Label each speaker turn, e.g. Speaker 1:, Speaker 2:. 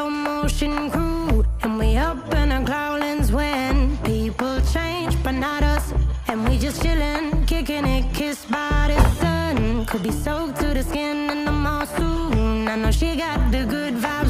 Speaker 1: slow motion crew, and we up in our growlings when people change, but not us. And we just chillin', kicking it, kissed by the sun. Could be soaked to the skin in the mall soon. I know she got the good vibes.